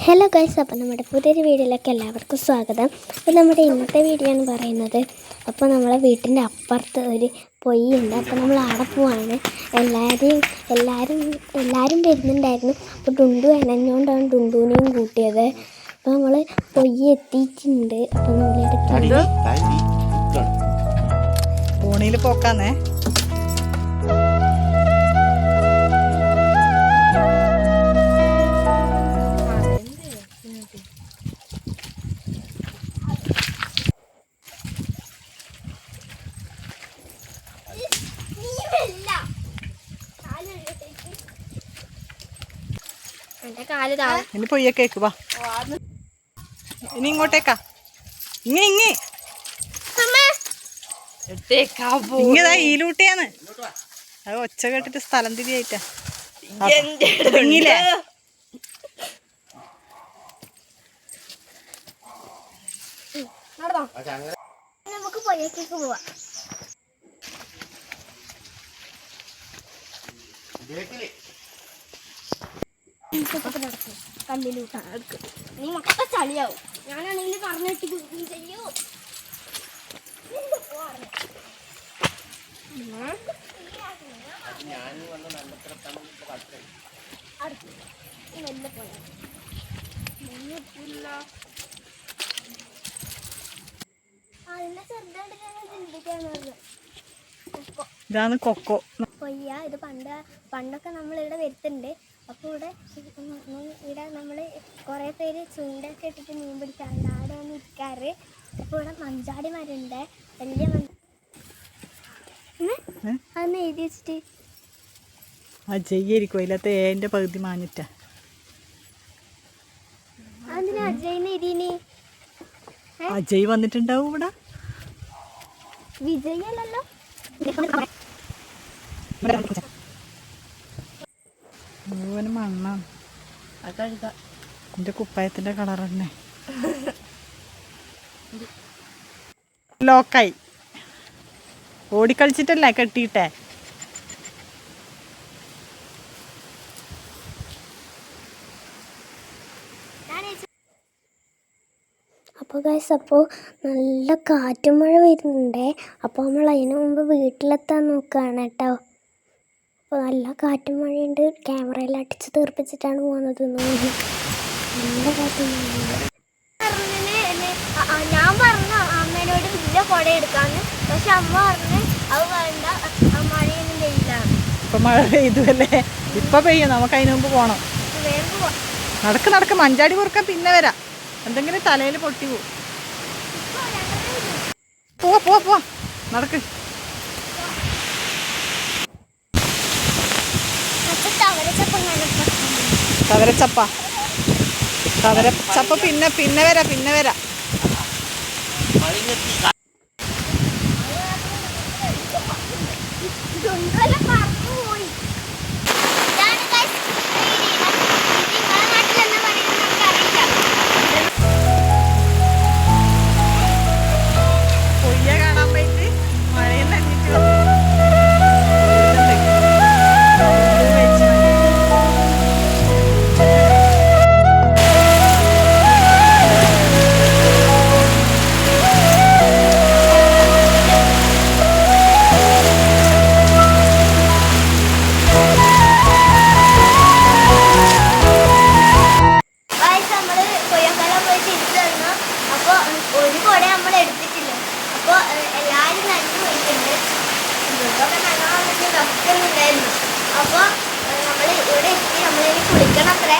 Hello guys, അപ്പോൾ നമ്മുടെ പുതിയൊരു വീഡിയോയിലേക്ക് എല്ലാവർക്കും സ്വാഗതം. അപ്പോൾ നമ്മുടെ ഇന്നത്തെ വീഡിയോ എന്ന് പറയുന്നത്, അപ്പോൾ നമ്മളെ വീട്ടിൻ്റെ അപ്പുറത്ത് ഒരു പൊയ്യുണ്ട്. അപ്പോൾ നമ്മൾ അവിടെ പോവാണ്. എല്ലാവരും വരുന്നുണ്ടായിരുന്നു. അപ്പോൾ ഡുണ്ടു എനഞ്ഞുകൊണ്ടാണ് ഡുണ്ടുവിനെയും കൂട്ടിയത്. അപ്പോൾ നമ്മൾ പൊയ്യ എത്തിയിട്ടുണ്ട്. അപ്പോൾ നമ്മളിവിടെ തോണിയിൽ പോക്കാന്നേ. ഇനി പൊയ്യക്കേക്ക് വാ. ഇനി ഇങ്ങോട്ടേക്കാ. ഇങ്ങതാ ഈലൂട്ടിയാന്ന്. അത് ഒച്ച കേട്ടിട്ട് സ്ഥലം തിരിയായിട്ടാ. നമുക്ക് പൊയ്യക്കേക്ക് പോവാം. കല്ലിലൂട്ടാ എടുക്കും. നീ മൊത്തം ചളിയാവും. ഞാനാണെങ്കിൽ പറഞ്ഞിട്ട് ചെയ്യൂ. ഇതാണ് കൊക്കോ. പൊയ്യ ഇത് പണ്ടൊക്കെ നമ്മളിവിടെ വരുത്തുന്നുണ്ട്. അപ്പോൾ ഇവിടെ നമ്മൾ കുറേ പേര് ചൂണ്ടൊക്കെ ഇട്ടിട്ട് മീൻ പിടിക്കാറുണ്ട്. അവിടെ വന്ന് ഇരിക്കാറ്. അപ്പോൾ ഇവിടെ മഞ്ചാടിമാരുണ്ട്. വലിയ അതൊന്ന് എഴുതി വെച്ചിട്ട് അജയ്യായിരിക്കും. അതിലത്തെ ഏൻ്റെ പകുതി മാഞ്ഞിട്ടാ. അതിന് അജയ്ന്ന് എഴുതിനി. അജയ് വന്നിട്ടുണ്ടാവും ഇവിടെ. വിജയല്ലോ. മുഴുവനും മണ്ണാണ്. എന്റെ കുപ്പായത്തിന്റെ കളർ തന്നെ ലോക്കായി. ഓടിക്കളിച്ചിട്ടല്ലേ കെട്ടിയിട്ടെ. അപ്പോൾ ഗൈസ്, അപ്പോൾ നല്ല കാറ്റും മഴ വരുന്നുണ്ടേ. അപ്പോൾ നമ്മൾ അതിന് മുമ്പ് വീട്ടിലെത്താൻ നോക്കുകയാണ് കേട്ടോ. അപ്പോൾ നല്ല കാറ്റും മഴയുണ്ട്. ക്യാമറയിൽ അടിച്ച് തീർപ്പിച്ചിട്ടാണ് പോകുന്നത്. നല്ല കാറ്റും മഴയുണ്ട്. ഞാൻ പറഞ്ഞു അമ്മേനോട് വലിയ കുട എടുക്കാന്ന്. പക്ഷെ അമ്മ പറഞ്ഞ് അത് വേണ്ട, മഴയൊന്നും പെയ്യില്ല. ഇപ്പൊ മഴ പെയ്തുല്ലേ. ഇപ്പൊ പെയ്യും. നമുക്ക് അതിന് മുമ്പ് പോണം. നടക്ക് മഞ്ചാടി കുറുക്കാൻ പിന്നെ വരാം. എന്തെങ്കിലും തലയിൽ പൊട്ടി പോവാ. നടക്ക്. കവരച്ചപ്പ പിന്നെ വരാം. ഒരു കുട നമ്മൾ എടുത്തിട്ടില്ല. അപ്പോൾ എല്ലാവരും നനഞ്ഞു പോയിട്ടുണ്ട്. ഇതൊക്കെ നനവാൻ വേണ്ടി ഡസ്റ്റൊന്നും ഉണ്ടായിരുന്നു. അപ്പോൾ നമ്മൾ ഇവിടെ എത്തി. നമ്മളിനി കുളിക്കണം അത്രേ.